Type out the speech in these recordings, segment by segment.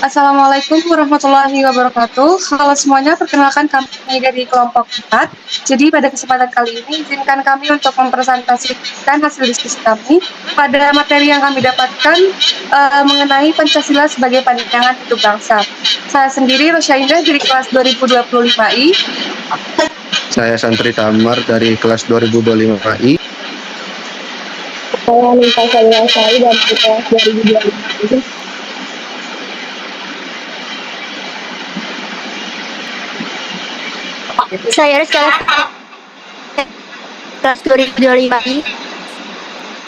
Assalamualaikum warahmatullahi wabarakatuh. Halo semuanya, perkenalkan kami dari kelompok 4. Jadi pada kesempatan kali ini, izinkan kami untuk mempresentasikan hasil diskusi kami pada materi yang kami dapatkan mengenai Pancasila sebagai pandangan hidup bangsa. Saya sendiri, Rosya Indah, dari kelas 2025I. Saya Santri Tamar dari kelas 2025I. Saya Nita Sari dari kelas 2025. Saya Rizka kelas 2025.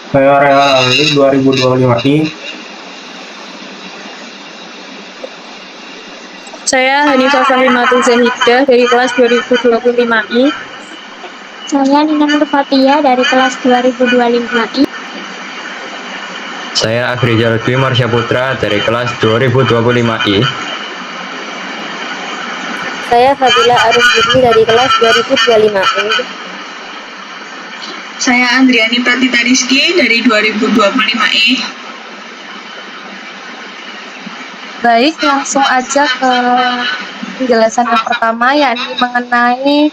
Saya Real Alwi 2025I. Saya Hanifah Fahimatu Zahidah dari kelas 2025I. Saya Nina Nur Fatia dari kelas 2025I. Saya Agrijal Dwi Marsya Putra dari kelas 2025I. Saya Fadila Arif Budi dari kelas 2025I. Saya Andriani Pratita Rizky dari 2025I. Baik, langsung aja ke penjelasan yang pertama, yakni mengenai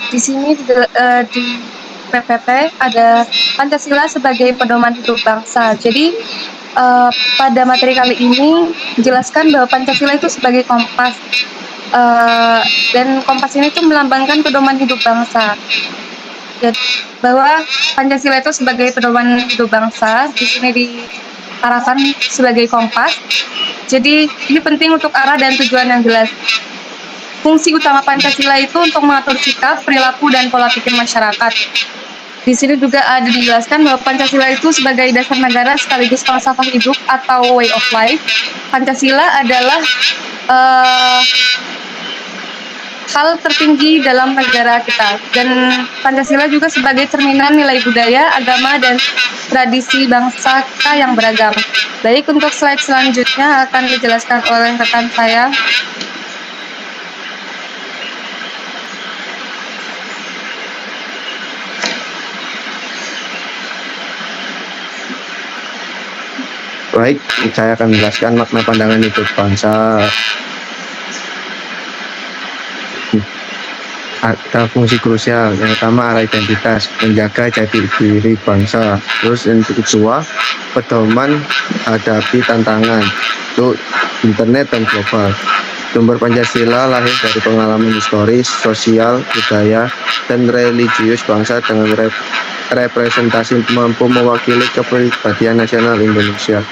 di sini di PPT ada Pancasila sebagai pedoman hidup bangsa. Jadi pada materi kali ini menjelaskan bahwa Pancasila itu sebagai kompas, dan kompas ini tuh melambangkan pedoman hidup bangsa. Jadi bahwa Pancasila itu sebagai pedoman hidup bangsa di sini diarahkan sebagai kompas. Jadi ini penting untuk arah dan tujuan yang jelas. Fungsi utama Pancasila itu untuk mengatur sikap, perilaku, dan pola pikir masyarakat. Di sini juga ada dijelaskan bahwa Pancasila itu sebagai dasar negara sekaligus falsafah hidup atau way of life. Pancasila adalah hal tertinggi dalam negara kita, dan Pancasila juga sebagai cerminan nilai budaya, agama, dan tradisi bangsa kita yang beragam. Baik, untuk slide selanjutnya akan dijelaskan oleh rekan saya. Baik, saya akan menjelaskan makna pandangan hidup bangsa. Ada fungsi krusial. Yang pertama, arah identitas, menjaga jati diri bangsa. Terus yang kedua, pedoman hadapi tantangan untuk internet dan global. Sumber Pancasila lahir dari pengalaman historis, sosial, budaya, dan religius bangsa dengan representasi mampu mewakili kepribadian nasional Indonesia.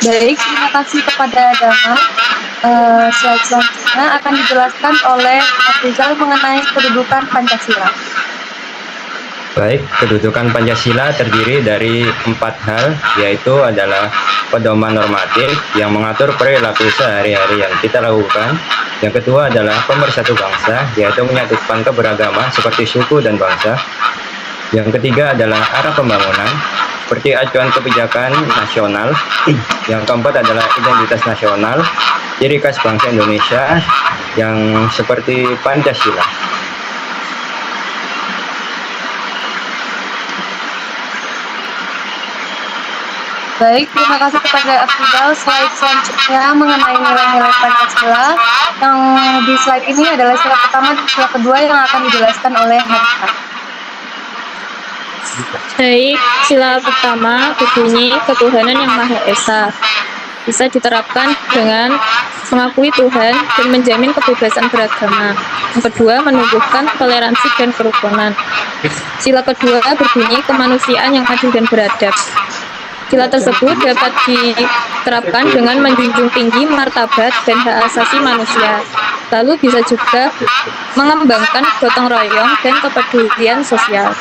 Baik, terima kasih kepada Dama. Slide selanjutnya akan dijelaskan oleh Afrizal mengenai kedudukan Pancasila. Baik, kedudukan Pancasila terdiri dari 4 hal, yaitu adalah pedoman normatif yang mengatur perilaku sehari-hari yang kita lakukan. Yang kedua adalah pemersatu bangsa, yaitu menyatukan keberagaman seperti suku dan bangsa. Yang ketiga adalah arah pembangunan, seperti acuan kebijakan nasional. Yang keempat adalah identitas nasional, ciri khas bangsa Indonesia yang seperti Pancasila. Baik, terima kasih kepada Afrizal. Slide selanjutnya mengenai nilai-nilai Pancasila. Yang di slide ini adalah sila pertama dan sila kedua yang akan dijelaskan oleh Hanifah. Baik, sila pertama berbunyi ketuhanan yang Maha Esa. Bisa diterapkan dengan mengakui Tuhan dan menjamin kebebasan beragama. Yang kedua, menumbuhkan toleransi dan kerukunan. Sila kedua berbunyi kemanusiaan yang adil dan beradab. Sila tersebut dapat diterapkan dengan menjunjung tinggi martabat dan hak asasi manusia. Lalu bisa juga mengembangkan gotong royong dan kepedulian sosial.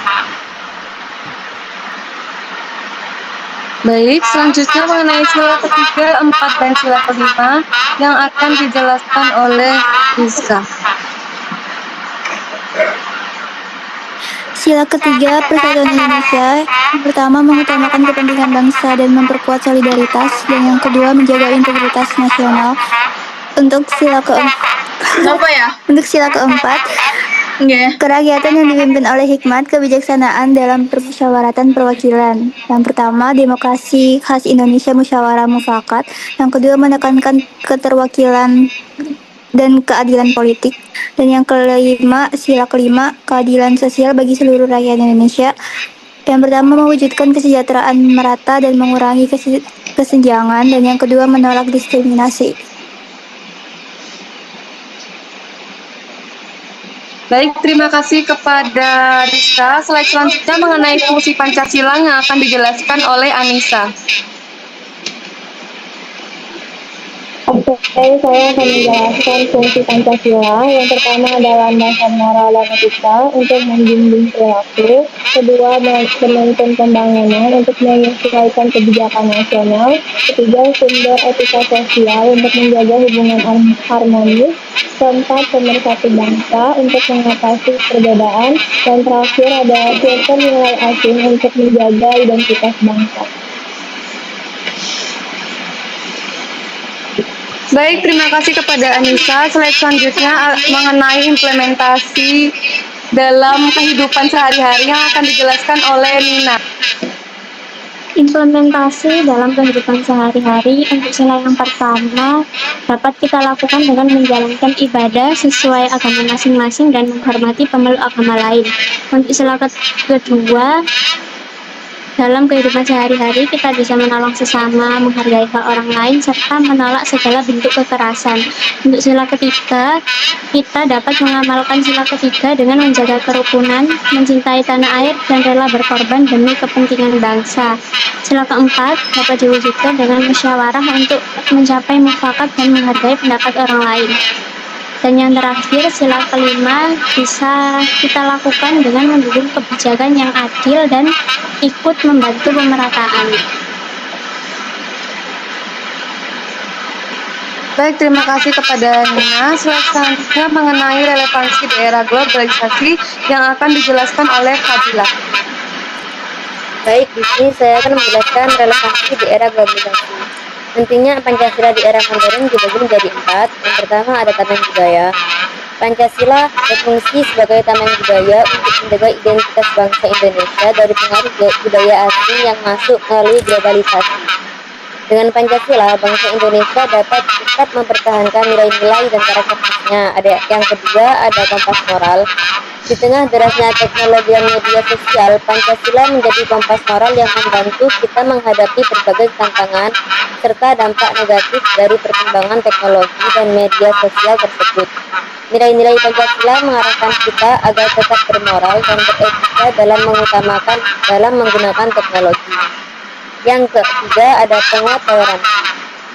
Baik, selanjutnya mengenai sila ketiga, 4, dan sila kelima yang akan dijelaskan oleh Rizka. Sila ketiga, Persatuan Indonesia. Yang pertama, mengutamakan kepentingan bangsa dan memperkuat solidaritas. Dan yang kedua, menjaga integritas nasional. Untuk sila keempat, Kenapa ya? Untuk sila keempat, Nggih. kerakyatan yang dipimpin oleh hikmat kebijaksanaan dalam permusyawaratan perwakilan. Yang pertama, demokrasi khas Indonesia musyawarah mufakat. Yang kedua, menekankan keterwakilan dan keadilan politik. Dan yang kelima, sila kelima, keadilan sosial bagi seluruh rakyat Indonesia. Yang pertama, mewujudkan kesejahteraan merata dan mengurangi kesenjangan. Dan yang kedua, menolak diskriminasi. Baik, terima kasih kepada Rizka. Slide selanjutnya mengenai fungsi Pancasila yang akan dijelaskan oleh Anissa. Oke, saya akan menjelaskan fungsi Pancasila. Yang pertama adalah landasan moral dan etika untuk membimbing perilaku. Kedua, menuntun pembangunan untuk menyesuaikan kebijakan nasional. Ketiga, sumber etika sosial untuk menjaga hubungan harmonis. Keempat, pemersatu bangsa untuk mengatasi perbedaan. Dan terakhir ada filter nilai asing untuk menjaga identitas bangsa. Baik, terima kasih kepada Anissa. Slide selanjutnya mengenai implementasi dalam kehidupan sehari-hari yang akan dijelaskan oleh Nina. Implementasi dalam kehidupan sehari-hari untuk sila yang pertama dapat kita lakukan dengan menjalankan ibadah sesuai agama masing-masing dan menghormati pemeluk agama lain. Untuk sila kedua, dalam kehidupan sehari-hari kita bisa menolong sesama, menghargai hak orang lain, serta menolak segala bentuk kekerasan. Untuk sila ketiga, kita dapat mengamalkan sila ketiga dengan menjaga kerukunan, mencintai tanah air, dan rela berkorban demi kepentingan bangsa. Sila keempat dapat diwujudkan dengan musyawarah untuk mencapai mufakat dan menghargai pendapat orang lain. Dan yang terakhir, sila kelima bisa kita lakukan dengan mendukung kebijakan yang adil dan ikut membantu pemerataan. Baik, terima kasih kepada Nina. Slide selanjutnya mengenai relevansi daerah globalisasi yang akan dijelaskan oleh Fadila. Baik, di sini saya akan menjelaskan relevansi di era globalisasi. Nantinya Pancasila di era modern dibagi menjadi 4. Yang pertama ada tameng budaya. Pancasila berfungsi sebagai tameng budaya untuk menjaga identitas bangsa Indonesia dari pengaruh budaya asing yang masuk melalui globalisasi. Dengan Pancasila, bangsa Indonesia dapat tetap mempertahankan nilai-nilai dan karakter khasnya. Yang kedua ada kompas moral. Di tengah derasnya teknologi dan media sosial, Pancasila menjadi kompas moral yang membantu kita menghadapi berbagai tantangan serta dampak negatif dari perkembangan teknologi dan media sosial tersebut. Nilai-nilai Pancasila mengarahkan kita agar tetap bermoral dan beretika dalam menggunakan teknologi. Yang ketiga ada penguat toleransi.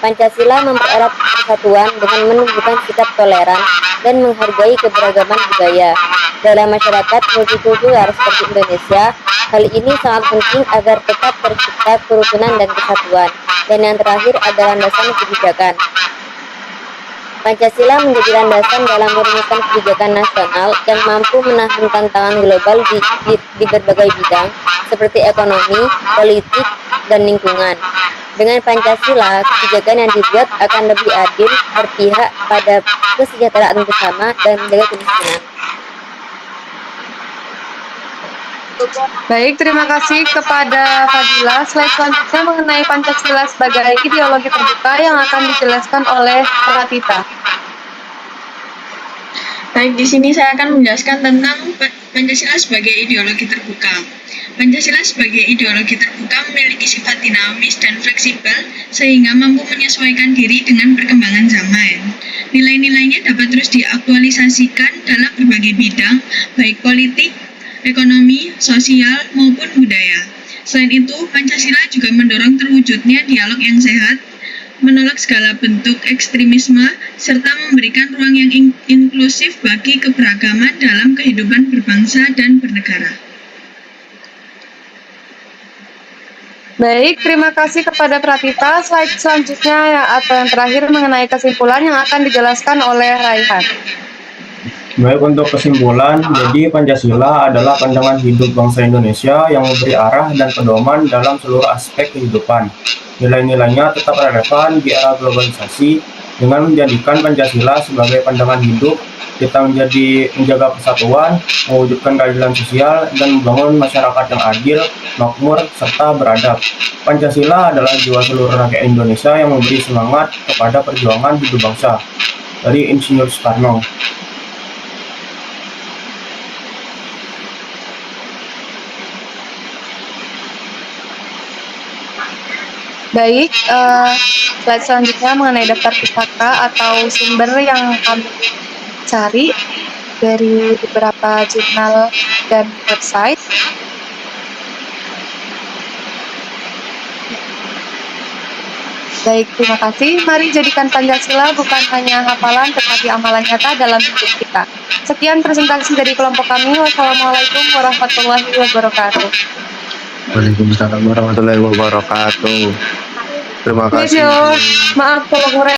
Pancasila mempererat persatuan dengan menunjukkan sikap toleran dan menghargai keberagaman budaya. Dalam masyarakat multikultural seperti Indonesia, hal ini sangat penting agar tetap tercipta kerukunan dan kesatuan. Dan yang terakhir adalah landasan kebijakan. Pancasila menjadi landasan dalam merumuskan kebijakan nasional yang mampu menahan tantangan global di berbagai bidang seperti ekonomi, politik, dan lingkungan. Dengan Pancasila, kebijakan yang dibuat akan lebih adil, berpihak pada kesejahteraan bersama, dan menjaga kemiskinan. Baik, terima kasih kepada Fadila. Slide selanjutnya mengenai Pancasila sebagai ideologi terbuka yang akan dijelaskan oleh Pratita. Baik, di sini saya akan menjelaskan tentang Pancasila sebagai ideologi terbuka. Pancasila sebagai ideologi terbuka memiliki sifat dinamis dan fleksibel sehingga mampu menyesuaikan diri dengan perkembangan zaman. Nilai-nilainya dapat terus diaktualisasikan dalam berbagai bidang, baik politik, ekonomi, sosial, maupun budaya. Selain itu, Pancasila juga mendorong terwujudnya dialog yang sehat, menolak segala bentuk ekstremisme, serta memberikan ruang yang inklusif bagi keberagaman dalam kehidupan berbangsa dan bernegara. Baik, terima kasih kepada Pratita. Slide selanjutnya atau yang terakhir mengenai kesimpulan yang akan dijelaskan oleh Raihan. Baik, untuk kesimpulan, jadi Pancasila adalah pandangan hidup bangsa Indonesia yang memberi arah dan pedoman dalam seluruh aspek kehidupan. Nilai-nilainya tetap relevan di era globalisasi Dengan menjadikan Pancasila sebagai pandangan hidup, kita menjaga persatuan, mewujudkan keadilan sosial, dan membangun masyarakat yang adil, makmur, serta beradab. Pancasila adalah jiwa seluruh rakyat Indonesia yang memberi semangat kepada perjuangan hidup bangsa. Dari Insinyur Soekarno. Baik, slide selanjutnya mengenai daftar pustaka atau sumber yang kami cari dari beberapa jurnal dan website. Baik, terima kasih. Mari jadikan Pancasila bukan hanya hafalan tetapi amalan nyata dalam hidup kita. Sekian presentasi dari kelompok kami. Wassalamualaikum warahmatullahi wabarakatuh. Waalaikumsalam warahmatullahi wabarakatuh. Terima kasih. Maaf kalau kurang.